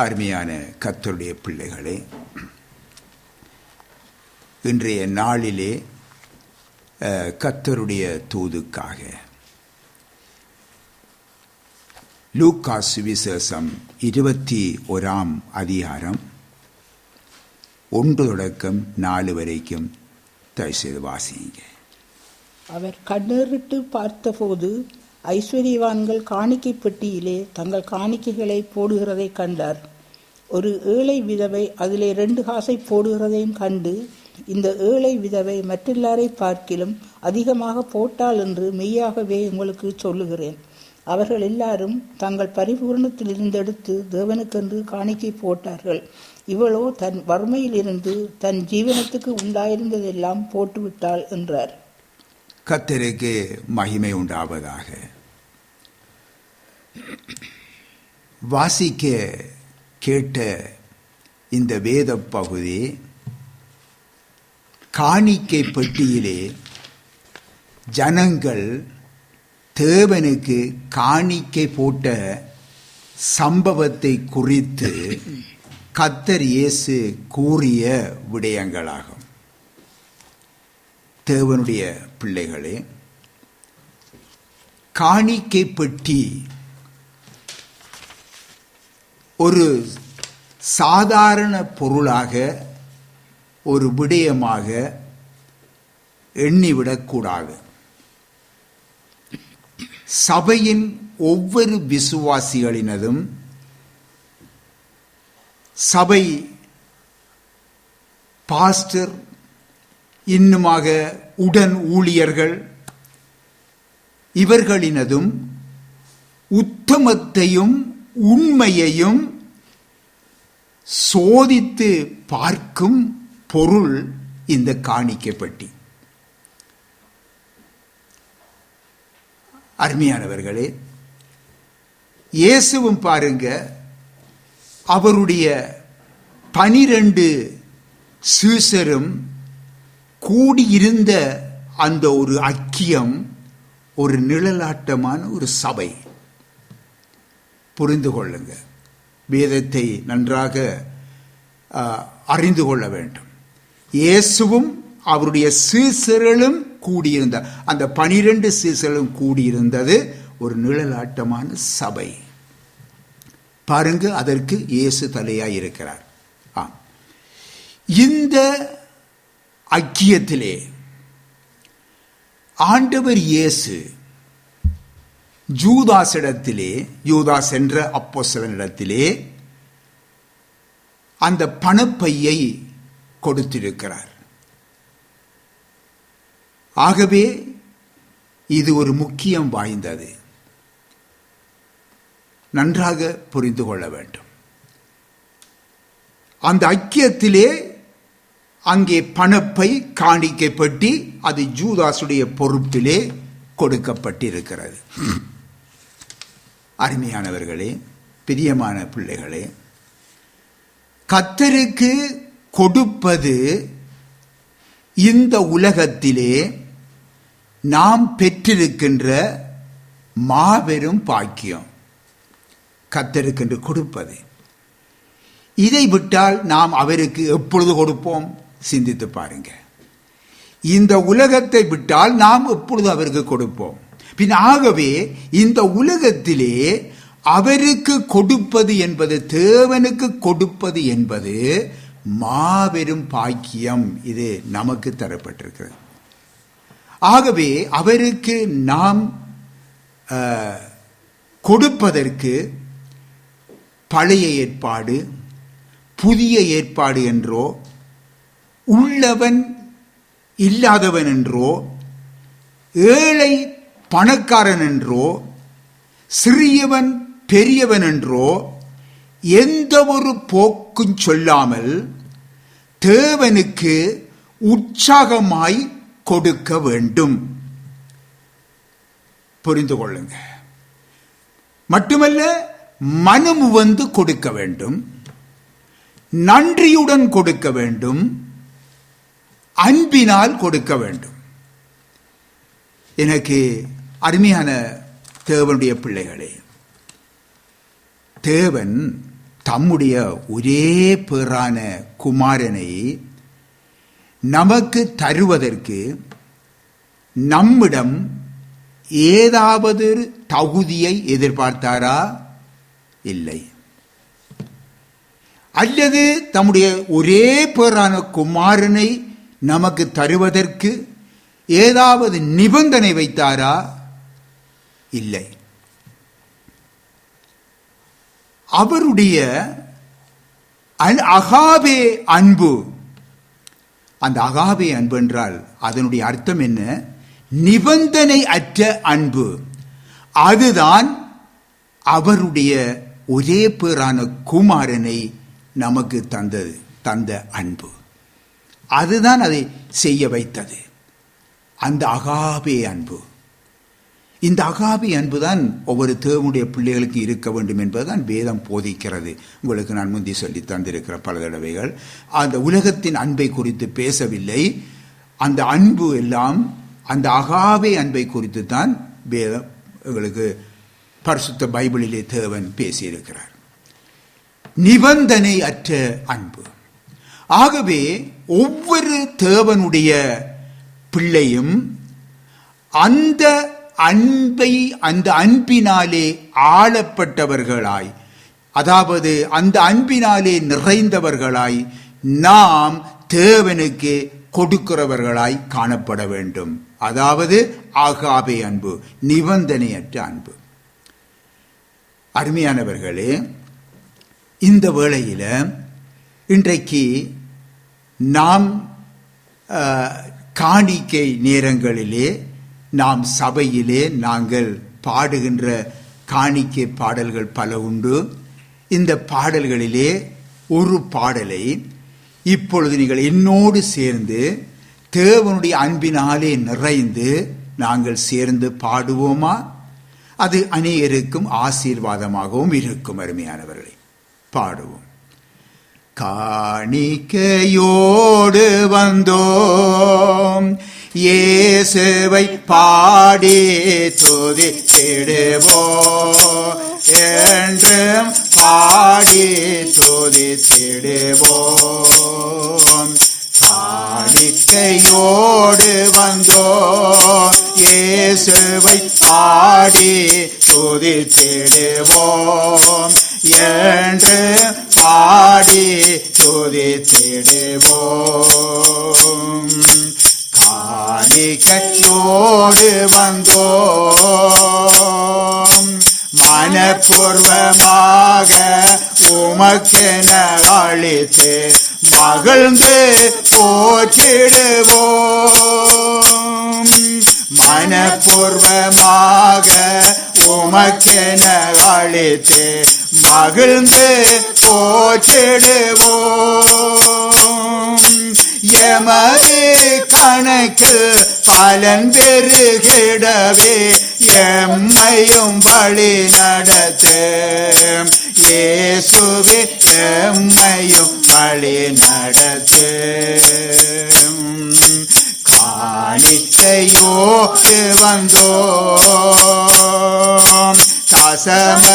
அருமையான கர்த்தருடைய பிள்ளைகளே, இன்றைய நாளிலே கர்த்தருடைய தூதுக்காக லூக்கா சுவிசேஷம் 21 அதிகாரம் 1 தொடக்கம் 4 வரைக்கும் தயவுசெய்து வாசிங்க. அவர் கண்ணேறிட்டு பார்த்தபோது ஐஸ்வர்யவான்கள் காணிக்கை பெட்டியிலே தங்கள் காணிக்கைகளை போடுகிறதை கண்டார். ஒரு ஏழை விதவை அதிலே 2 காசை போடுகிறதையும் கண்டு, இந்த ஏழை விதவை மற்றெல்லாரை பார்க்கிலும் அதிகமாக போட்டாள் என்று மெய்யாகவே உங்களுக்கு சொல்லுகிறேன். அவர்கள் எல்லாரும் தங்கள் பரிபூரணத்திலிருந்து எடுத்து தேவனுக்கென்று காணிக்கை போட்டார்கள். இவளோ தன் வறுமையிலிருந்து தன் ஜீவனத்துக்கு உண்டாயிருந்ததெல்லாம் போட்டுவிட்டாள் என்றார். கர்த்தருக்கு மகிமை உண்டாவதாக. வாசிக்க கேட்ட இந்த வேத பகுதி காணிக்கை பெட்டியிலே ஜனங்கள் தேவனுக்கு காணிக்கை போட்ட சம்பவத்தை குறித்து கர்த்தர் இயேசு கூறிய விடயங்களாகும். தேவனுடைய பிள்ளைகளே, காணிக்கை பெட்டி ஒரு சாதாரண பொருளாக, ஒரு விடயமாக எண்ணிவிடக்கூடாது. சபையின் ஒவ்வொரு விசுவாசிகளினதும், சபை பாஸ்டர், இன்னுமாக உடன் ஊழியர்கள், இவர்களினதும் உத்தமத்தையும் உண்மையையும் சோதித்து பார்க்கும் பொருள் இந்த காணிக்கை பெட்டி. அருமையானவர்களே, இயேசுவும் பாருங்க, அவருடைய 12 சீஷரும் கூடியிருந்த அந்த ஒரு ஐக்கியம் ஒரு நிழலாட்டமான ஒரு சபை. புரிந்து கொள்ளுங்க, வேதத்தை நன்றாக அறிந்து கொள்ள வேண்டும். இயேசுவும் அவருடைய சீஷர்களும் கூடியிருந்த அந்த 12 சீஷர்களும் கூடியிருந்தது ஒரு நிழலாட்டமான சபை. பாருங்க, அதற்கு இயேசு தலையாய் இருக்கிறார். இந்த ஐக்கியத்திலே ஆண்டவர் இயேசு யூதாஸிடத்திலே, யூதாஸ் என்ற அப்போஸ்தலனிடத்திலே அந்த பணப்பையை கொடுத்திருக்கிறார். ஆகவே இது ஒரு முக்கியம் வாய்ந்தது. நன்றாக புரிந்து கொள்ள வேண்டும். அந்த ஐக்கியத்திலே அங்கே பணப்பை காணிக்கை பெட்டி அது யூதாசுடைய பொறுப்பிலே கொடுக்கப்பட்டிருக்கிறது. அருமையானவர்களே, பிரியமான பிள்ளைகளே, கர்த்தருக்கு கொடுப்பது இந்த உலகத்திலே நாம் பெற்றிருக்கின்ற மாபெரும் பாக்கியம். கர்த்தருக்கென்று கொடுப்பது. இதை விட்டால் நாம் அவருக்கு எப்பொழுது கொடுப்போம்? சிந்தித்து பாருங்க. இந்த உலகத்தை விட்டால் நாம் எப்பொழுது அவருக்கு கொடுப்போம்? பின் ஆகவே இந்த உலகத்திலே அவருக்கு கொடுப்பது என்பது, தேவனுக்கு கொடுப்பது என்பது மாபெரும் பாக்கியம். இது நமக்கு தரப்பட்டிருக்கிறது. ஆகவே அவருக்கு நாம் கொடுப்பதற்கு பழைய ஏற்பாடு, புதிய ஏற்பாடு என்றோ, உள்ளவன் இல்லாதவன் என்றோ, ஏழை பணக்காரன் என்றோ, சிறியவன் பெரியவன் என்றோ எந்த ஒரு போக்கும் சொல்லாமல் தேவனுக்கு உற்சாகமாய் கொடுக்க வேண்டும். புரிந்து கொள்ளுங்க. மட்டுமல்ல, மனம் வந்து கொடுக்க வேண்டும், நன்றியுடன் கொடுக்க வேண்டும், அன்பினால் கொடுக்க வேண்டும். எனக்கு அருமையான தேவனுடைய பிள்ளைகளே, தேவன் தம்முடைய ஒரே பேரான குமாரனை நமக்கு தருவதற்கு நம்மிடம் ஏதாவது தகுதியை எதிர்பார்த்தாரா? இல்லை. அல்லது தம்முடைய ஒரே பேரான குமாரனை நமக்கு தருவதற்கு ஏதாவது நிபந்தனை வைத்தாரா? இல்லை. அவருடைய அகாபே அன்பு, அந்த அகாபே அன்பு என்றால் அதனுடைய அர்த்தம் என்ன? நிபந்தனை அற்ற அன்பு. அதுதான் அவருடைய ஒரே பேரான குமாரனை நமக்கு தந்த அன்பு. அதுதான் அதை செய்ய வைத்தது, அந்த அகாபே அன்பு. இந்த அகாபே அன்புதான் ஒவ்வொரு தேவனுடைய பிள்ளைகளுக்கு இருக்க வேண்டும் என்பதுதான் வேதம் போதிக்கிறது. உங்களுக்கு நான் முந்தி சொல்லி தந்திருக்கிற பல தடவைகள். அந்த உலகத்தின் அன்பை குறித்து பேசவில்லை. அந்த அன்பு எல்லாம் அந்த அகாபே அன்பை குறித்து தான் வேதம் எங்களுக்கு பரிசுத்த பைபிளிலே தேவன் பேசியிருக்கிறார். நிபந்தனை அற்ற அன்பு. ஆகவே ஒவ்வொரு தேவனுடைய பிள்ளையும் அந்த அன்பினாலே ஆளப்பட்டவர்களாய், அதாவது அந்த அன்பினாலே நிறைந்தவர்களாய் நாம் தேவனுக்கு கொடுக்கிறவர்களாய் காணப்பட வேண்டும். அதாவது ஆகாபே அன்பு, நிபந்தனையற்ற அன்பு. அருமையானவர்களே, இந்த வேளையில இன்றைக்கு நாம் காணிக்கை நேரங்களிலே, நாம் சபையிலே நாங்கள் பாடுகின்ற காணிக்கை பாடல்கள் பல உண்டு. இந்த பாடல்களிலே ஒரு பாடலை இப்பொழுது நீங்கள் என்னோடு சேர்ந்து தேவனுடைய அன்பினாலே நிறைந்து நாங்கள் சேர்ந்து பாடுவோமா? அது அநேகருக்கும் ஆசீர்வாதமாகவும் இருக்கும். அருமையானவர்களை, பாடுவோம். காணிக்கையோடு வந்தோம், இயேசுவை பாடி துதித்திடுவோம், என்றும் பாடி துதித்திடுவோம். காணிக்கையோடு வந்தோம், இயேசுவை பாடி துதித்திடுவோம், என்று பாடி துதித்திடுவோம். காணிக்கையோடு வந்தோம், மனப்பூர்வமாக உமக்கென அளித்து மகிழ்ந்து போற்றிடுவோம். மனப்பூர்வமாக உமக்கென அளித்து மகிழ்ந்து போற்றிடுவோம். எமது கணக்கு பலன் பெருகிடவே எம்மையும் வழி நடத்து, இயேசுவே எம்மையும் வழி நடத்து. காணிக்கையோடு வந்தோம், தசம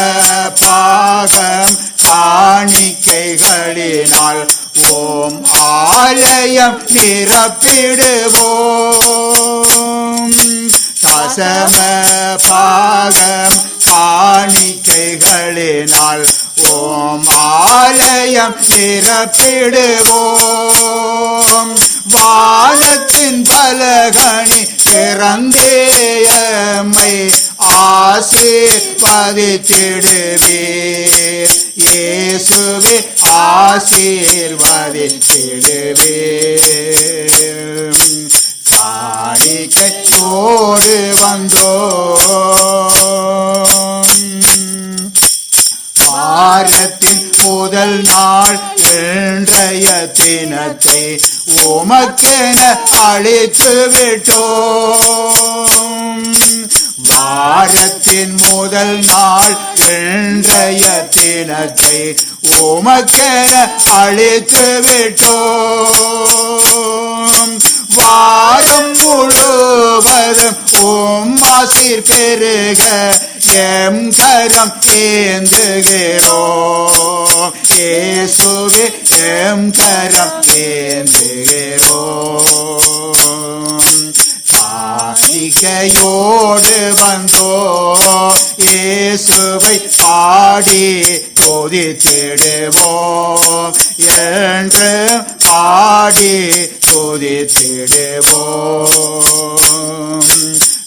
பாகம் காணிக்கைகளினால் ஓம் ஆலயம் நிரப்பிடுவோம். தசம பாகம் காணிக்கைகளினால் ஓம் ஆலயம் நிரப்பிடுவோம். வானத்தின் பலகணி திறந்தேயம்மை ஆசீர்வதித்திடுவீர், இயேசுவே ஆசீர்வதித்திடுவீர். காணிக்கையோடு வந்தோம், வாரத்தின் முதல் நாள் இன்றைய தினத்தை உமக்கென அழைத்து விட்டோம். வாரத்தின் முதல் நாள் இன்றைய தினத்தை உமக்கென அழைத்து விட்டோம். வாரம் முழுவதும் உம் ஆசீர் பெருக எம் கரம் ஏந்துகிறோம். இயேசுவே எம் கரம் ஏந்துகிறோம். காணிக்கையோடு வந்தோம், இயேசுவை பாடி துதித்திடுவோம். என்று பாடி துதித்திடுவோம்.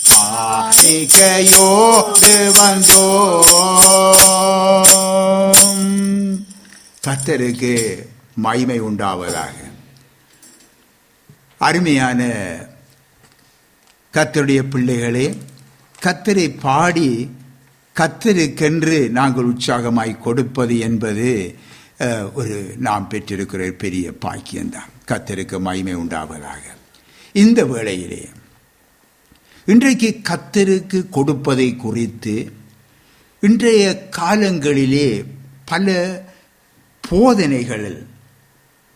காணிக்கையோடு வந்தோம். கர்த்தருக்கு மகிமை உண்டாவதாக. அருமையான கர்த்தருடைய பிள்ளைகளே, கர்த்தரை பாடி கர்த்தருக்கென்று நாங்கள் உற்சாகமாய் கொடுப்பது என்பது நாம் பெற்றிருக்கிற பெரிய பாக்கியம்தான். கர்த்தருக்கு மகிமை உண்டாவதாக. இந்த வேளையிலே இன்றைக்கு கர்த்தருக்கு கொடுப்பதை குறித்து இன்றைய காலங்களிலே பல போதனைகள்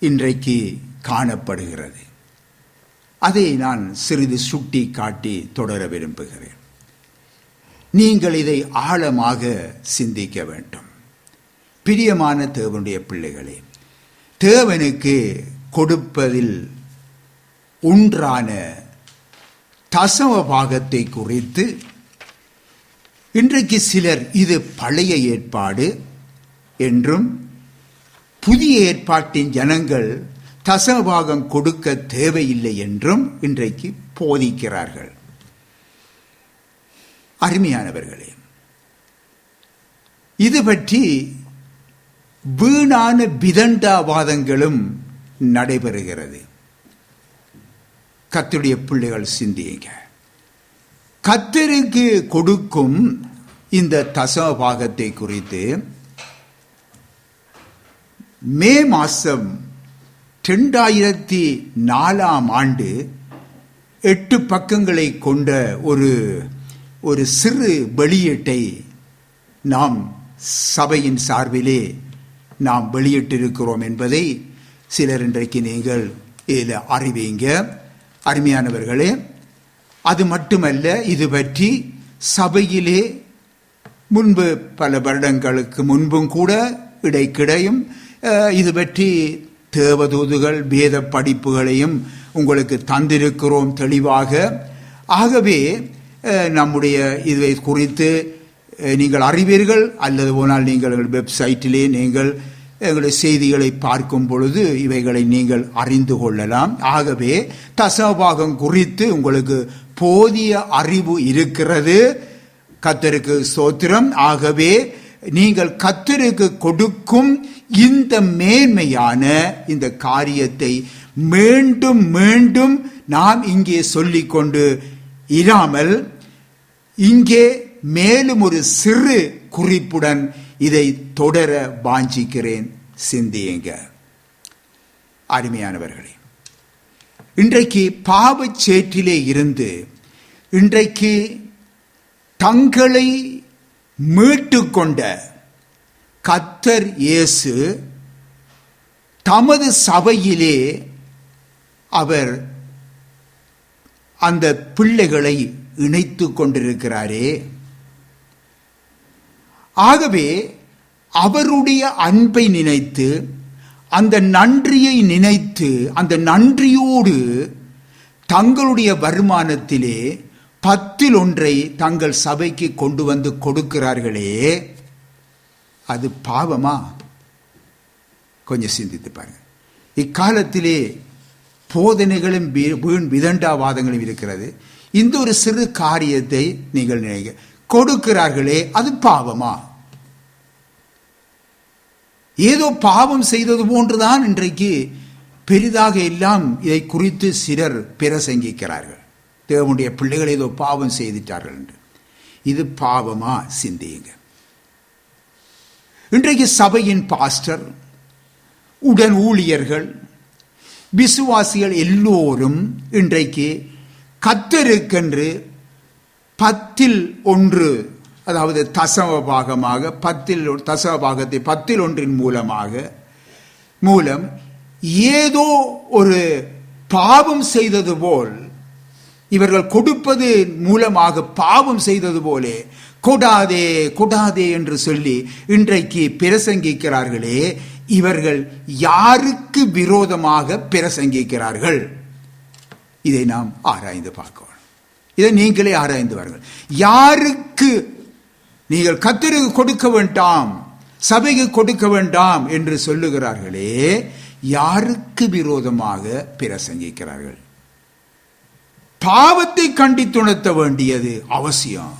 இன்றைக்கு காணப்படுகிறது. அதை நான் சிறிது சுட்டி காட்டி தொடர விரும்புகிறேன். நீங்கள் இதை ஆழமாக சிந்திக்க வேண்டும். பிரியமான தேவனுடைய பிள்ளைகளே, தேவனுக்கு கொடுப்பதில் ஒன்றான தசம பாகத்தை குறித்து இன்றைக்கு சிலர் இது பழைய ஏற்பாடு என்றும் புதிய ஏற்பாட்டின் ஜனங்கள் தசமபாகம் கொடுக்க தேவையில்லை என்றும் இன்றைக்கு போதிக்கிறார்கள். அருமையானவர்களே, இது பற்றி வீணான விதண்டாவாதங்களும் நடைபெறுகிறது. கர்த்தருடைய பிள்ளைகள் சிந்தியுங்க. கர்த்தருக்கு கொடுக்கும் இந்த தசமபாகத்தை குறித்து மே மாசம் 2004 8 பக்கங்களை கொண்ட ஒரு சிறு வெளியீட்டை நாம் சபையின் சார்பிலே நாம் வெளியிட்டிருக்கிறோம் என்பதை சிலர் இன்றைக்கு நீங்கள் இதில் அறிவீங்க. அருமையானவர்களே, அது மட்டுமல்ல, இது பற்றி சபையிலே முன்பு பல வருடங்களுக்கு முன்பும் கூட இடைக்கிடையும் இது பற்றி தேவதூதுகள் வேத படிப்புகளையும் உங்களுக்கு தந்திருக்கிறோம் தெளிவாக. ஆகவே நம்முடைய இதை குறித்து நீங்கள் அறிவீர்கள். அல்லது போனால் நீங்கள் வெப்சைட்டிலே நீங்கள் எங்களுடைய செய்திகளை பார்க்கும் பொழுது இவைகளை நீங்கள் அறிந்து கொள்ளலாம். ஆகவே தசமபாகம் குறித்து உங்களுக்கு போதிய அறிவு இருக்கிறது. கர்த்தருக்கு ஸ்தோத்திரம். ஆகவே நீங்கள் கர்த்தருக்கு கொடுக்கும் இந்த மேன்மையான இந்த காரியத்தை மீண்டும் மீண்டும் நாம் இங்கே சொல்லிக்கொண்டு இராமல், இங்கே மேலும் ஒரு சிறு குறிப்புடன் இதை தொடர வாஞ்சிக்கிறேன். சிந்தியுங்க. அருமையானவர்களே, இன்றைக்கு பாவச் சேற்றிலே இருந்து இன்றைக்கு தங்களை மீட்டுக்கொண்ட கர்த்தர் இயேசு தமது சபையிலே அவர் அந்த பிள்ளைகளை இணைத்து கொண்டிருக்கிறாரே. ஆகவே அவருடைய அன்பை நினைத்து, அந்த நன்றியை நினைத்து, அந்த நன்றியோடு தங்களுடைய வருமானத்திலே 10% தங்கள் சபைக்கு கொண்டு வந்து கொடுக்கிறார்களே, அது பாவமா? கொஞ்சம் சிந்தித்து பாருங்க. இக்காலத்திலே போதனைகளும் வீண் விதண்டாவாதங்களும் இருக்கிறது. இந்த ஒரு சிறு காரியத்தை நீங்கள் நினைக்க கொடுக்கிறார்களே, அது பாவமா? ஏதோ பாவம் செய்தது போன்றுதான் இன்றைக்கு பெரிதாக எல்லாம் இதை குறித்து சிலர் பிரசங்கிக்கிறார்கள். தேவனுடைய பிள்ளைகள் ஏதோ பாவம் செய்துட்டார்கள் என்று. இது பாவமா? சிந்தியுங்க. இன்றைக்கு சபையின் பாஸ்டர், உடன் ஊழியர்கள், விசுவாசிகள் எல்லோரும் இன்றைக்கு கர்த்தருக்கென்று 10% அதாவது தசமபாகமாக தசமபாகத்தை 10% மூலம் ஏதோ ஒரு பாவம் செய்தது போல், இவர்கள் கொடுப்பது மூலமாக பாவம் செய்தது போலே கொடாதே கொடாதே என்று சொல்லி இன்றைக்கு பிரசங்கிக்கிறார்களே, இவர்கள் யாருக்கு விரோதமாக பிரசங்கிக்கிறார்கள்? இதை நாம் ஆராய்ந்து பார்க்கணும். இதை நீங்களே ஆராய்ந்து வாருங்கள். யாருக்கு நீங்கள் கர்த்தருக்கு கொடுக்க வேண்டாம், சபைக்கு கொடுக்க வேண்டாம் என்று சொல்லுகிறார்களே, யாருக்கு விரோதமாக பிரசங்கிக்கிறார்கள்? பாவத்தை கண்டித்துணர்த்த வேண்டியது அவசியம்.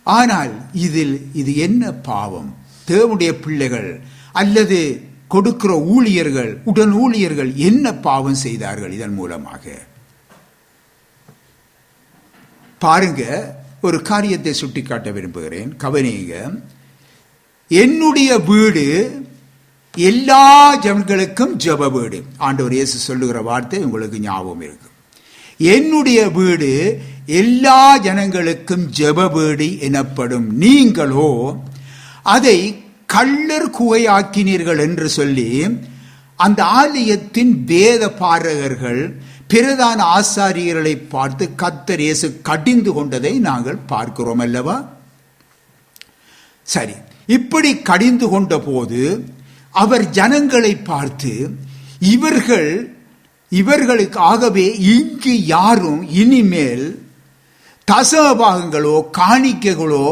ஆனால் இது என்ன பாவம்? தேவனுடைய பிள்ளைகள் அல்லது கொடுக்கிற ஊழியர்கள், உடன் ஊழியர்கள் என்ன பாவம் செய்தார்கள்? இதன் மூலமாக பாருங்க, ஒரு காரியத்தை சுட்டிக்காட்ட விரும்புகிறேன், கவனிங்க. என்னுடைய வீடு எல்லா ஜனங்களுக்கும் ஜெப வீடு. ஆண்டவர் இயேசு சொல்லுகிற வார்த்தை உங்களுக்கு ஞாபகம் இருக்கு. என்னுடைய வீடு எல்லா ஜனங்களுக்கும் ஜெப வீடு எனப்படும். நீங்களோ அதை கள்ளர் குகையாக்கினீர்கள் என்று சொல்லி அந்த ஆலயத்தின் வேத பாரகர்கள், பிரதான ஆசாரியர்களை பார்த்து கர்த்தர் இயேசு கடிந்து கொண்டதை நாங்கள் பார்க்கிறோம் அல்லவா? சரி, இப்படி கடிந்து கொண்ட போது அவர் ஜனங்களை பார்த்து, இவர்களுக்காகவே இங்கு யாரும் இனிமேல் தசமபாகங்களோ காணிக்கைகளோ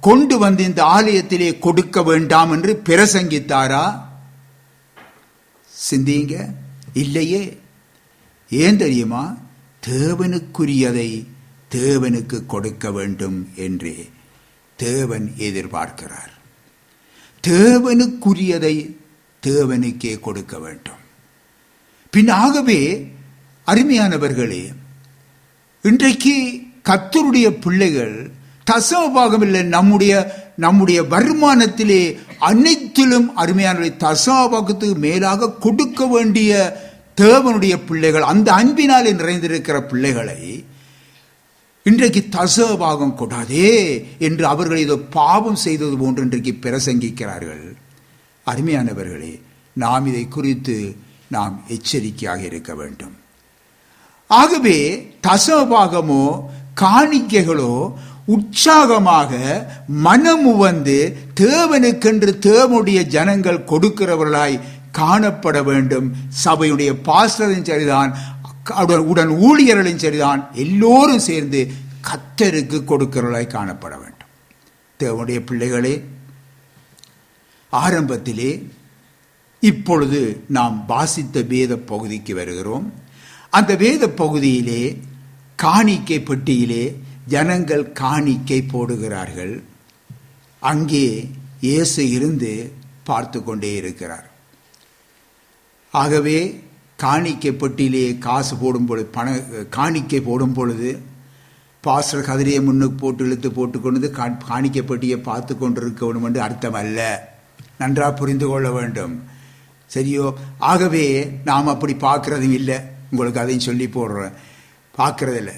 கொண்டு வந்து இந்த ஆலயத்திலே கொடுக்க வேண்டாம் என்று பிரசங்கித்தாரா? சிந்திங்க. இல்லையே. ஏன் தெரியுமா? தேவனுக்குரியதை தேவனுக்கு கொடுக்க வேண்டும் என்று தேவன் எதிர்பார்க்கிறார். தேவனுக்குரியதை தேவனுக்கே கொடுக்க வேண்டும். பின்னாகவே அருமையானவர்களே, இன்றைக்கு கர்த்தருடைய பிள்ளைகள் தசமபாகம் இல்லை, நம்முடைய வருமானத்திலே அனைத்திலும் அருமையான தசமபாகத்துக்கு மேலாக கொடுக்க வேண்டிய தேவனுடைய பிள்ளைகள், அந்த அன்பினாலே நிறைந்திருக்கிற பிள்ளைகளை இன்றைக்கு தசமபாகம் கொடாதே என்று அவர்கள் ஏதோ பாவம் செய்தது போன்று இன்றைக்கு பிரசங்கிக்கிறார்கள். அருமையானவர்களே, நாம் இதை குறித்து நாம் எச்சரிக்கையாக இருக்க வேண்டும். ஆகவே தசமபாகமோ காணிக்கைகளோ உற்சாகமாக மனமு வந்து தேவனுக்கென்று தேவனுடைய ஜனங்கள் கொடுக்கிறவர்களாய் காணப்பட வேண்டும். சபையுடைய பாஸ்டரும் சரிதான், உடன் ஊழியர்களும் சரிதான், எல்லோரும் சேர்ந்து கர்த்தருக்கு கொடுக்கிறவர்களாய் காணப்பட வேண்டும். தேவனுடைய பிள்ளைகளே, ஆரம்பத்திலே இப்பொழுது நாம் வாசித்த வேத பகுதிக்கு வருகிறோம். அந்த வேத பகுதியிலே காணிக்கை பெட்டியிலே ஜனங்கள் காணிக்கை போடுகிறார்கள். அங்கே இயேசு இருந்து பார்த்து கொண்டே இருக்கிறார். ஆகவே காணிக்கை பெட்டியிலே காசு போடும் பொழுது, காணிக்கை போடும் பொழுது பாஸ்டர் கதிரையை முன்னுக்கு போட்டு இழுத்து போட்டுக்கொண்டு காணிக்கை பெட்டியை பார்த்து கொண்டிருக்க வேண்டும் என்று அர்த்தம் அல்ல. நன்றாக புரிந்து கொள்ள வேண்டும். சரியோ? ஆகவே நாம் அப்படி பார்க்கறதும் இல்லை. உங்களுக்கு அதையும் சொல்லி போடுறேன், பார்க்கறதில்லை.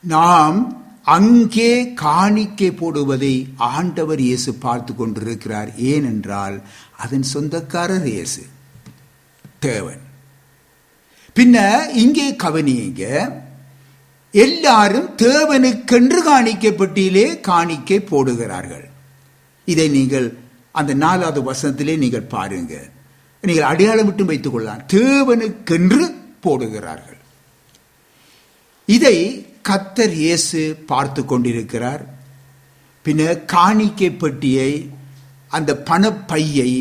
நாம் அங்கே காணிக்கை போடுவதை ஆண்டவர் இயேசு பார்த்து கொண்டிருக்கிறார். ஏனென்றால் அதன் சொந்தக்காரர் இயேசு, தேவன். பின்ன இங்கே கவனிங்க, எல்லாரும் தேவனுக்கென்று காணிக்கை பெட்டியிலே காணிக்கை போடுகிறார்கள். இதை நீங்கள் அந்த 4வது வசனத்திலே நீங்கள் பாருங்க, நீங்கள் அடையாளம் விட்டு வைத்துக் கொள்ளலாம். தேவனுக்கென்று போடுகிறார்கள். இதை கர்த்தர் இயேசு பார்த்து கொண்டிருக்கிறார். பின்ன காணிக்கை பெட்டியை, அந்த பணப்பையை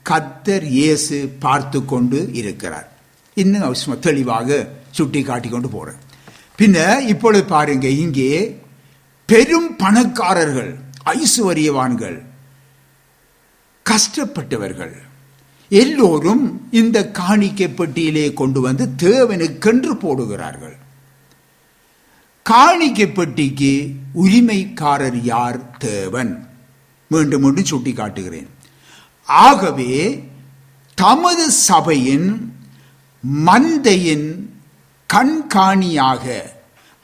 கர்த்தர் இயேசு பார்த்து கொண்டு இருக்கிறார். இன்னும் தெளிவாக சுட்டி காட்டி கொண்டு போறேன். பின்ன இப்பொழுது பாருங்க, இங்கே பெரும் பணக்காரர்கள், ஐசுவரியவான்கள், கஷ்டப்பட்டவர்கள் எல்லோரும் இந்த காணிக்கை பெட்டியிலே கொண்டு வந்து தேவனுக்கென்று போடுகிறார்கள். காணிக்கை பெட்டிக்கு உரிமைக்காரர் யார்? தேவன். மீண்டும் மீண்டும் சுட்டி காட்டுகிறேன். ஆகவே தமது சபையின் மந்தையின் கண்காணியாக,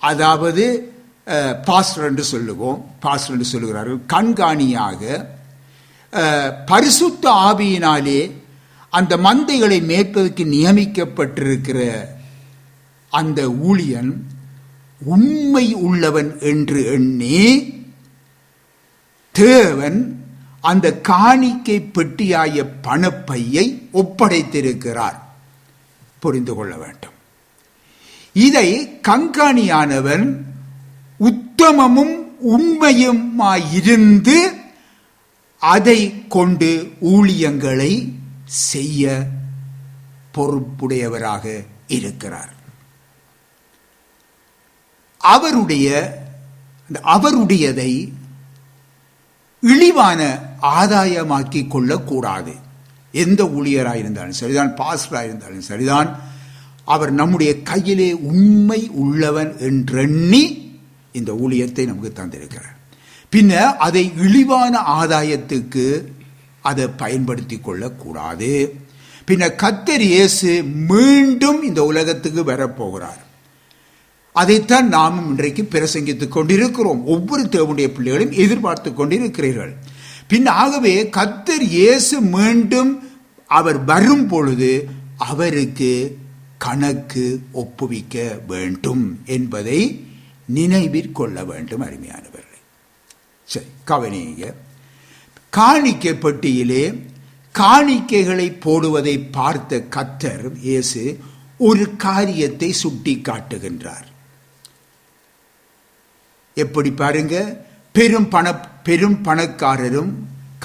அதாவது பாஸ்டர் என்று சொல்லுவோம், பாஸ்டர் என்று சொல்லுகிறார்கள், கண்காணியாக பரிசுத்த ஆவியினாலே அந்த மந்தைகளை மேய்ப்பதற்கு நியமிக்கப்பட்டிருக்கிற அந்த ஊழியன் உண்மை உள்ளவன் என்று எண்ணி தேவன் அந்த காணிக்கை பெட்டியாய பணப்பையை ஒப்படைத்திருக்கிறார். புரிந்து கொள்ள வேண்டும். இதை கண்காணியானவன் உத்தமமும் உண்மையுமாயிருந்து அதை கொண்டு ஊழியங்களை செய்ய பொறுப்புடையவராக இருக்கிறார். அவருடையதை இழிவான ஆதாயமாக்கிக் கொள்ளக்கூடாது. எந்த ஊழியராயிருந்தாலும் சரிதான், பாஸ்டராயிருந்தாலும் சரிதான், அவர் நம்முடைய கையிலே உண்மை உள்ளவன் என்றெண்ணி இந்த ஊழியத்தை நமக்கு தந்திருக்கிறார். பின்ன அதை இழிவான ஆதாயத்துக்கு அதை பயன்படுத்தி கொள்ளக்கூடாது. பின்ன கர்த்தர் இயேசு மீண்டும் இந்த உலகத்துக்கு வரப்போகிறார். அதைத்தான் நாமும் இன்றைக்கு பிரசங்கித்துக் கொண்டிருக்கிறோம். ஒவ்வொரு தேவனுடைய பிள்ளைகளும் எதிர்பார்த்து கொண்டிருக்கிறீர்கள். பின் ஆகவே கர்த்தர் இயேசு மீண்டும் அவர் வரும் பொழுது அவருக்கு கணக்கு ஒப்புவிக்க வேண்டும் என்பதை நினைவிற்கொள்ள வேண்டும். அருமையானவர்களே, சரி, கவனிங்க. காணிக்கை பெட்டியிலே காணிக்கைகளை போடுவதை பார்த்த கர்த்தர் இயேசு ஒரு காரியத்தை சுட்டி காட்டுகின்றார். எப்படி பாருங்க, பெரும் பணக்காரரும்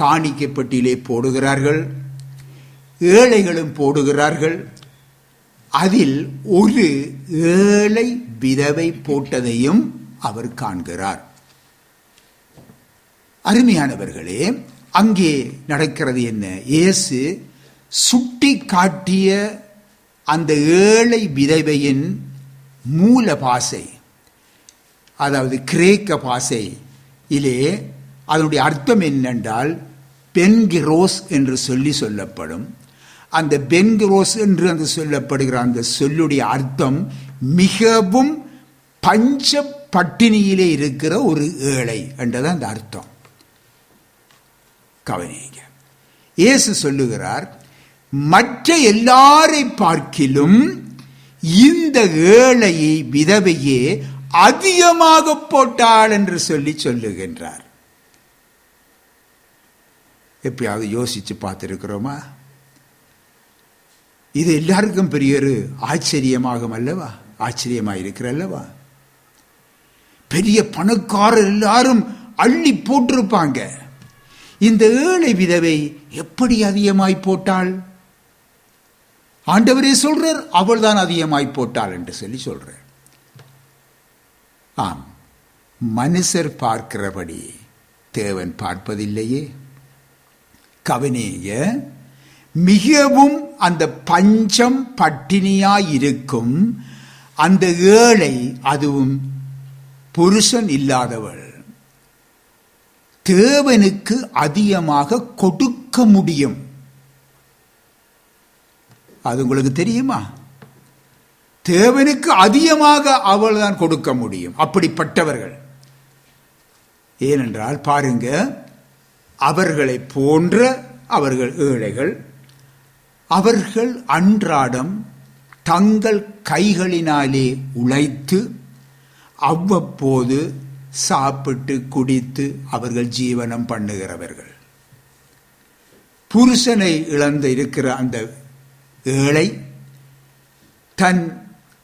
காணிக்கை பெட்டியிலே போடுகிறார்கள், ஏழைகளும் போடுகிறார்கள். அதில் ஒரு ஏழை விதவை போட்டதையும் அவர் காண்கிறார். அருமையானவர்களே, அங்கே நடக்கிறது என்ன? இயேசு சுட்டி காட்டிய அந்த ஏழை விதவையின் மூல பாஷை, அதாவது கிரேக்க பாஷையிலே அதனுடைய அர்த்தம் என்னென்றால் பென்கிரோஸ் என்று சொல்லப்படும். அந்த பென்கிரோஸ் என்று அந்த சொல்லப்படுகிற அந்த சொல்லுடைய அர்த்தம் மிகவும் பஞ்ச பட்டினியிலே இருக்கிற ஒரு ஏழை என்றதான் அந்த அர்த்தம். கவனிங்க, இயேசு சொல்லுகிறார், மற்ற எல்லாரை பார்க்கிலும் இந்த ஏழையை விதவையே அதிகமாக போட்டாள் என்று சொல்லுகின்றார். எப்பயாவது யோசிச்சு பார்த்திருக்கிறோமா? இது எல்லாருக்கும் பெரிய ஒரு ஆச்சரியமாகும் அல்லவா? ஆச்சரியமாயிருக்கிற அல்லவா? பெரிய பணக்காரர் எல்லாரும் அள்ளி போட்டிருப்பாங்க. இந்த ஏழை விதவை எப்படி அதிகமாய் போட்டாள்? ஆண்டவரே சொல்றார், அவள் தான் அதிகமாய் போட்டாள் என்று சொல்றார். ஆம், மனுஷர் பார்க்கிறபடி தேவன் பார்ப்பதில்லையே. கவனிய, மிகவும் அந்த பஞ்சம் பட்டினியாயிருக்கும் அந்த ஏழை, அதுவும் புருஷன் இல்லாதவள், தேவனுக்கு அதிகமாக கொடுக்க முடியும். அது உங்களுக்கு தெரியுமா? தேவனுக்கு அதிகமாக அவள் தான் கொடுக்க முடியும். அப்படிப்பட்டவர்கள். ஏனென்றால் பாருங்க, அவர்களை போன்ற அவர்கள் ஏழைகள், அவர்கள் அன்றாடம் தங்கள் கைகளினாலே உழைத்து அவ்வப்போது சாப்பிட்டு குடித்து அவர்கள் ஜீவனம் பண்ணுகிறவர்கள். புருஷனை இழந்து இருக்கிற அந்த ஏழை தன்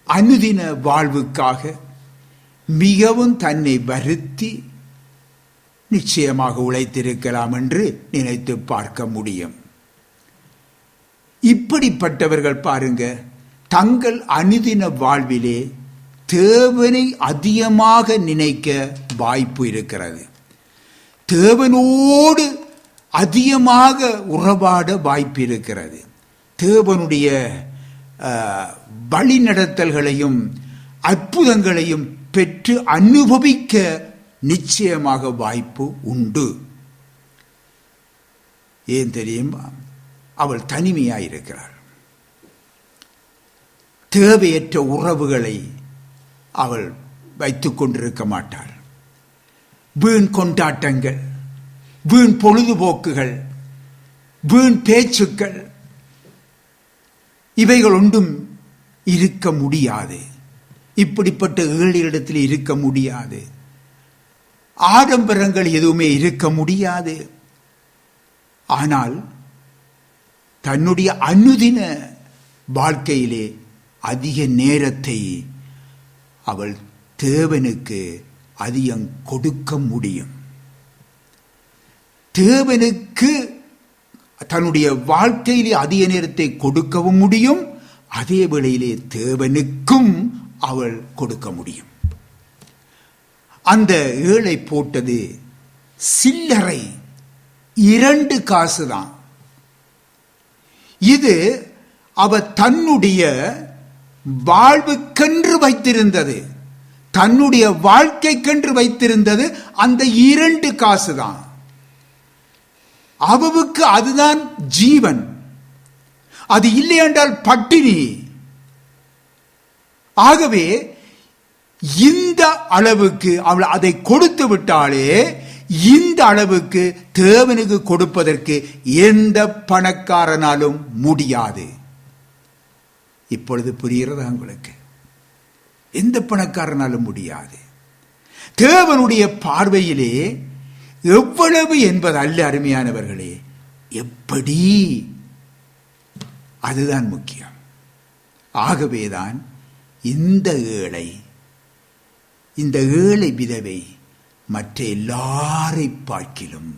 அனுதின வாழ்வுக்காக மிகவும் தன்னை வருத்தி நிச்சயமாக உழைத்திருக்கலாம் என்று நினைத்து பார்க்க முடியும். இப்படிப்பட்டவர்கள் பாருங்க, தங்கள் அனுதின வாழ்விலே தேவனை அதிகமாக நினைக்க வாய்ப்பு இருக்கிறது. தேவனோடு அதிகமாக உறவாட வாய்ப்பு இருக்கிறது. தேவனுடைய வழிநடத்தல்களையும் அற்புதங்களையும் பெற்று அனுபவிக்க நிச்சயமாக வாய்ப்பு உண்டு. ஏன் தெரியுமா? அவள் தனிமையாயிருக்கிறாள். தேவையற்ற உறவுகளை அவள் வைத்துக் கொண்டிருக்க மாட்டாள். வீண் கொண்டாட்டங்கள், வீண் பொழுதுபோக்குகள், வீண் பேச்சுக்கள், இவைகள் ஒன்றும் இருக்க முடியாது. இப்படிப்பட்ட ஏழையிடத்தில் இருக்க முடியாது. ஆடம்பரங்கள் எதுவுமே இருக்க முடியாது. ஆனால் தன்னுடைய அனுதின வாழ்க்கையிலே அதிக நேரத்தை அவள் தேவனுக்கு அதிகம் கொடுக்க முடியும். தேவனுக்கு தன்னுடைய வாழ்க்கையிலே அதிக நேரத்தை கொடுக்கவும் முடியும். அதே வேளையிலே தேவனுக்கும் அவள் கொடுக்க முடியும். அந்த ஏழை போட்டது சில்லறை 2 காசு தான். இது அவ தன்னுடைய வாழ்வுக்கென்று வைத்திருந்தது, தன்னுடைய வாழ்க்கைக்கென்று வைத்திருந்தது அந்த 2 காசு தான். அவவுக்கு அதுதான் ஜீவன். அது இல்லை என்றால் பட்டினி. ஆகவே இந்த அளவுக்கு அவள் அதை கொடுத்து விட்டாலே, இந்த அளவுக்கு தேவனுக்கு கொடுப்பதற்கு எந்த பணக்காரனாலும் முடியாது. இப்பொழுது புரிகிறதா உங்களுக்கு? எந்த பணக்காரனாலும் முடியாது. தேவனுடைய பார்வையிலே எவ்வளவு என்பது அல்ல அருமையானவர்களே, எப்படி, அதுதான் முக்கியம். ஆகவேதான் இந்த ஏழை விதவை மற்ற எல்லாரை பார்க்கிலும்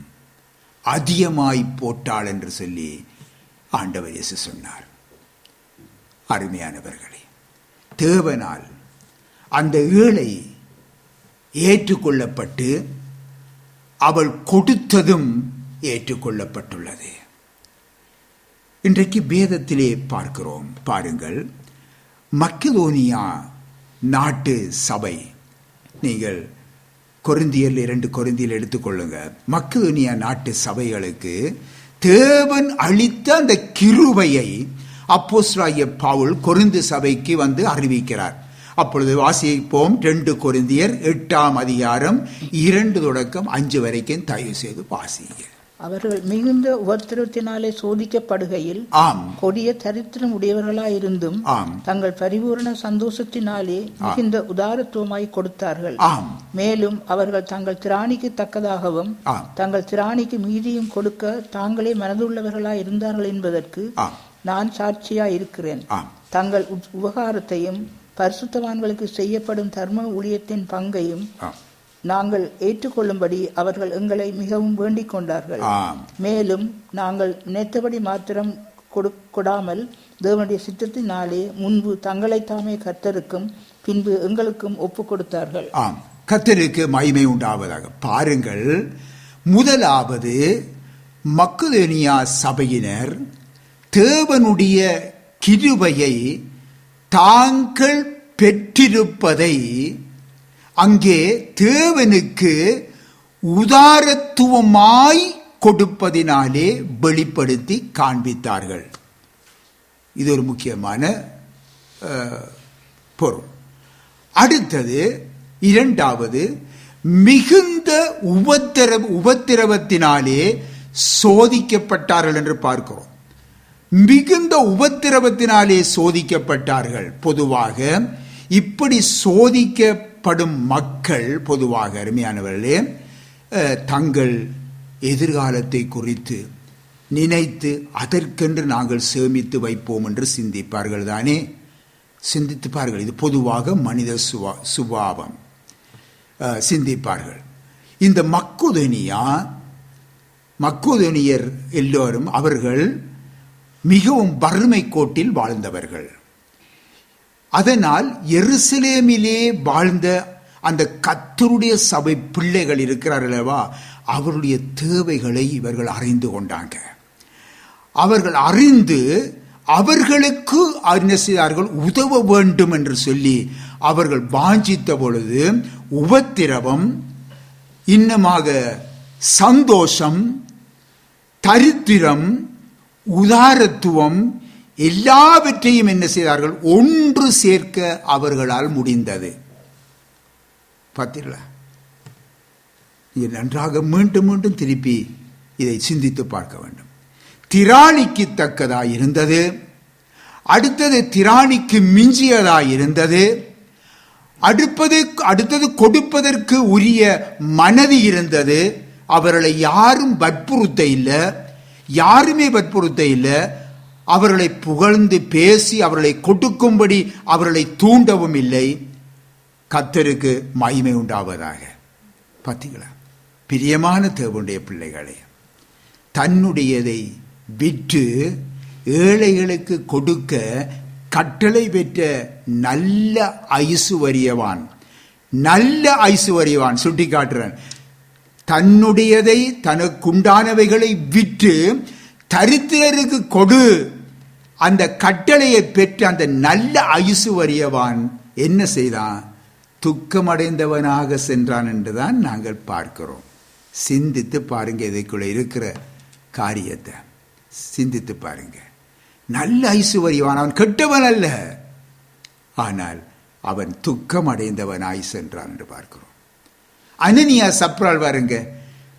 அதிகமாய் போட்டாள் என்று சொல்லி ஆண்டவர் இயேசு சொன்னார். அருமையானவர்களே, தேவனால் அந்த ஏழை ஏற்றுக்கொள்ளப்பட்டு அவள் கொடுத்ததும் ஏற்றுக்கொள்ளப்பட்டுள்ளது. இன்றைக்கு வேதத்திலே பார்க்கிறோம். பாருங்கள், மக்கெதோனியா நாட்டு சபை, நீங்கள் கொரிந்தியர் 2 கொரிந்தியர் எடுத்துக்கொள்ளுங்க. மக்கெதோனியா நாட்டு சபைகளுக்கு தேவன் அளித்த அந்த கிருபையை அப்போஸ்தலனாகிய பவுல் கொரிந்து சபைக்கு வந்து அறிவிக்கிறார். அப்பொழுது வாசிப்போம். 2 கொரிந்தியர் 8ஆம் அதிகாரம் 2 தொடக்கம் 5 வரைக்கும் தயவு செய்து வாசிங்க. அவர்கள் மிகுந்த உபத்திரவத்தினாலே சோதிக்கப்படுகையில் கொடிய தரித்திரம் உடையவர்களாயிருந்தும் தங்கள் பரிபூரண சந்தோஷத்தினாலே மிகுந்த உதாரத்துவமாய் கொடுத்தார்கள். மேலும் அவர்கள் தங்கள் திராணிக்கு தக்கதாகவும் தங்கள் திராணிக்கு மீதியும் கொடுக்க தாங்களே மனதுள்ளவர்களாய் இருந்தார்கள் என்பதற்கு நான் சாட்சியாய் இருக்கிறேன். தங்கள் உபகாரத்தையும் பரிசுத்தவான்களுக்கு செய்யப்படும் தர்ம ஊழியத்தின் பங்கையும் நாங்கள் ஏற்றுக்கொள்ளும்படி அவர்கள் எங்களை மிகவும் வேண்டிக் கொண்டார்கள். மேலும் நாங்கள் நினைத்தபடி மாத்திரம் கொடாமல் தேவனுடைய சித்தத்தினாலே முன்பு தங்களை தாமே கர்த்தருக்கும் பின்பு எங்களுக்கும் ஒப்பு கொடுத்தார்கள். கர்த்தருக்கு மகிமை உண்டாவதாக. பாருங்கள், முதலாவது மக்கெதோனியா சபையினர் தேவனுடைய கிருபையை தாங்கள் பெற்றிருப்பதை அங்கே தேவனுக்கு உதாரத்துவமாய் கொடுப்பதினாலே வெளிப்படுத்தி காண்பித்தார்கள். இது ஒரு முக்கியமான பொருள். அடுத்தது, இரண்டாவது, மிகுந்த உபத்திரவத்தினாலே சோதிக்கப்பட்டார்கள் என்று பார்க்கிறோம். மிகுந்த உபத்திரவத்தினாலே சோதிக்கப்பட்டார்கள். பொதுவாக இப்படி சோதிக்கப்படும் மக்கள் பொதுவாக, அருமையானவர்களே, தங்கள் எதிர்காலத்தை குறித்து நினைத்து அதற்கென்று நாங்கள் சேமித்து வைப்போம் என்று சிந்திப்பார்கள் தானே. சிந்தித்துப்பார்கள். இது பொதுவாக மனித சுபாவம். சிந்திப்பார்கள். இந்த மக்கெதோனியர் எல்லோரும் அவர்கள் மிகவும் வறுமை கோட்டில் வாழ்ந்தவர்கள். அதனால் எருசலேமிலே வாழ்ந்த அந்த கர்த்தருடைய சபை பிள்ளைகள் இருக்கிறார்களவா, அவருடைய தேவைகளை இவர்கள் அறிந்து கொண்டாங்க. அவர்கள் அறிந்து அவர்களுக்கு என்ன செய்தார்கள், உதவ வேண்டும் என்று சொல்லி அவர்கள் வாஞ்சித்த பொழுது உபத்திரவம், இன்னமாக சந்தோஷம், தரித்திரம், உதாரத்துவம் எல்லாவற்றையும் என்ன செய்தார்கள், ஒன்று சேர்க்க அவர்களால் முடிந்தது. பார்த்தீர்களா? இது நன்றாக மீண்டும் மீண்டும் திருப்பி இதை சிந்தித்து பார்க்க வேண்டும். திராணிக்கு தக்கதாய் இருந்தது, அடுத்தது திராணிக்கு மிஞ்சியதாய் இருந்தது, அடுத்தது கொடுப்பதற்கு உரிய மனது இருந்தது. அவர்களை யாரும் வற்புறுத்த இல்லை, யாருமே வற்புறுத்த இல்லை. அவர்களை புகழ்ந்து பேசி அவர்களை கொடுக்கும்படி அவர்களை தூண்டவும் இல்லை. கர்த்தருக்கு மகிமை உண்டாவதாக. பார்த்தீங்களா பிரியமான தேவனுடைய பிள்ளைகளே, தன்னுடையதை விற்று ஏழைகளுக்கு கொடுக்க கட்டளை பெற்ற நல்ல ஐசுவரியவான், நல்ல ஐசுவரியவான் சுட்டி காட்டுறான். தன்னுடையதை தனக்குண்டானவைகளை விற்று தரித்திரருக்கு கொடு, அந்த கட்டளையை பெற்ற அந்த நல்ல ஐசுவரியவான் என்ன செய்தான்? துக்கமடைந்தவனாக சென்றான் என்றுதான் நாங்கள் பார்க்கிறோம். சிந்தித்து பாருங்க, இதுக்குள்ள இருக்கிற காரியத்தை சிந்தித்து பாருங்க. நல்ல ஐசுவரியவான், அவன் கெட்டவன் அல்ல, ஆனால் அவன் துக்கம் அடைந்தவனாய் சென்றான் என்று பார்க்கிறோம். அனனியா சப்ரால் பாருங்க,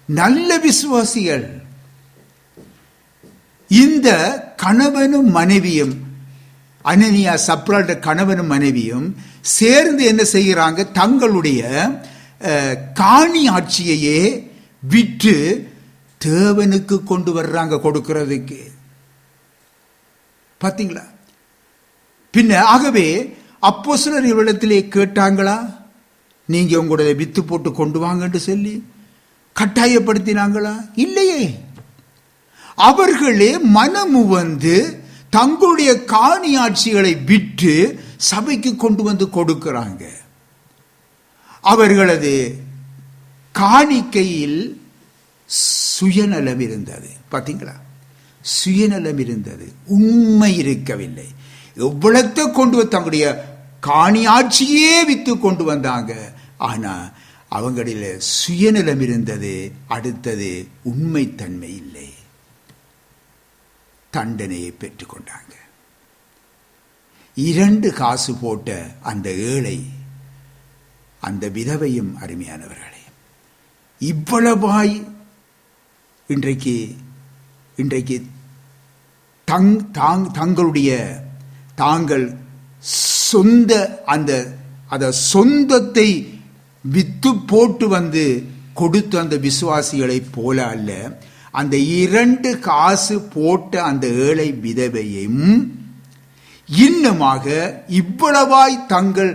நல்ல விசுவாசிகள். இந்த கணவனும் மனைவியும், அனனியா சப்ரால் கணவனும் மனைவியும் சேர்ந்து என்ன செய்கிறாங்க? தங்களுடைய காணி ஆட்சியையே விற்று தேவனுக்கு கொண்டு வர்றாங்க கொடுக்கிறதுக்கு. பார்த்தீங்களா? பின்ன ஆகவே அப்போஸ்தலர் இவ்விடத்திலே கேட்டாங்களா? நீங்க உங்களுடைய வித்து போட்டு கொண்டு வாங்கன்னு சொல்லி கட்டாயப்படுத்தினாங்களா? இல்லையே. அவர்களே மனமு வந்து தங்களுடைய காணி ஆட்சிகளை விற்று சபைக்கு கொண்டு வந்து கொடுக்கிறாங்க. அவர்களது காணிக்கையில் சுயநலம் இருந்தது. பார்த்தீங்களா? சுயநலம் இருந்தது, உண்மை இருக்கவில்லை. எவ்வளத்தை கொண்டு வந்து தங்களுடைய காணி ஆட்சியே வித்து கொண்டு வந்தாங்க. ஆனா அவங்களில் சுயநலம் இருந்தது. அடுத்தது உண்மைத்தன்மை இல்லை. தண்டனையை பெற்றுக்கொண்டாங்க. 2 காசு போட்ட அந்த ஏழை, அந்த விதவையும் அருமையானவர்களே, இவ்வளவாய் இன்றைக்கு தாங்கள் சொந்த அந்த சொந்தத்தை வித்து போட்டு வந்து கொடுத்த அந்த விசுவாசிகளை போல அல்ல, அந்த 2 காசு போட்ட அந்த ஏழை விதவையும் இன்னுமாக இவ்வளவாய் தங்கள்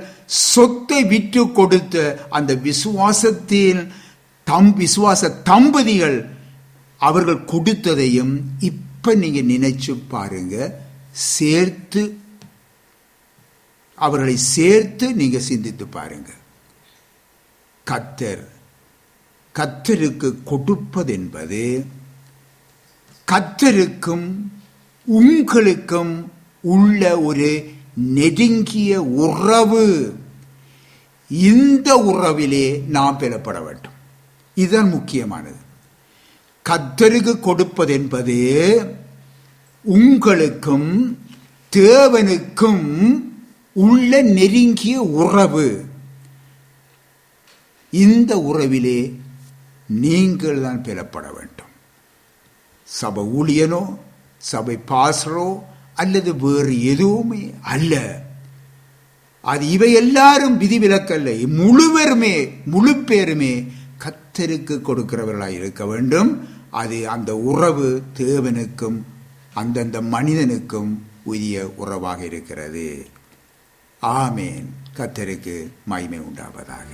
சொத்தை விற்று கொடுத்த அந்த விசுவாச தம்பதிகள் அவர்கள் கொடுத்ததையும் இப்ப நீங்க நினைச்சு பாருங்க. சேர்த்து அவர்களை சேர்த்து நீங்க சிந்தித்து பாருங்க. கர்த்தருக்கு கொடுப்பது என்பது கர்த்தருக்கும் உங்களுக்கும் உள்ள ஒரு நெருங்கிய உறவு. இந்த உறவிலே நாம் பெறப்பட வேண்டும். இதுதான் முக்கியமானது. கர்த்தருக்கு கொடுப்பது என்பது உங்களுக்கும் தேவனுக்கும் உள்ள நெருங்கிய உறவு. இந்த உறவிலே நீங்கள் தான் பெறப்பட வேண்டும். சபை ஊழியனோ சபை பாஸ்டரோ அல்லது வேறு எதுவுமே அல்ல. அது இவை எல்லாரும் விதிவிலக்கல்ல. முழு பேருமே கர்த்தருக்கு கொடுக்கிறவர்களாய் இருக்க வேண்டும். அது அந்த உறவு தேவனுக்கும் அந்தந்த மனிதனுக்கும் உரிய உறவாக இருக்கிறது. ஆமேன். கர்த்தருக்கு மகிமை உண்டாவதாக.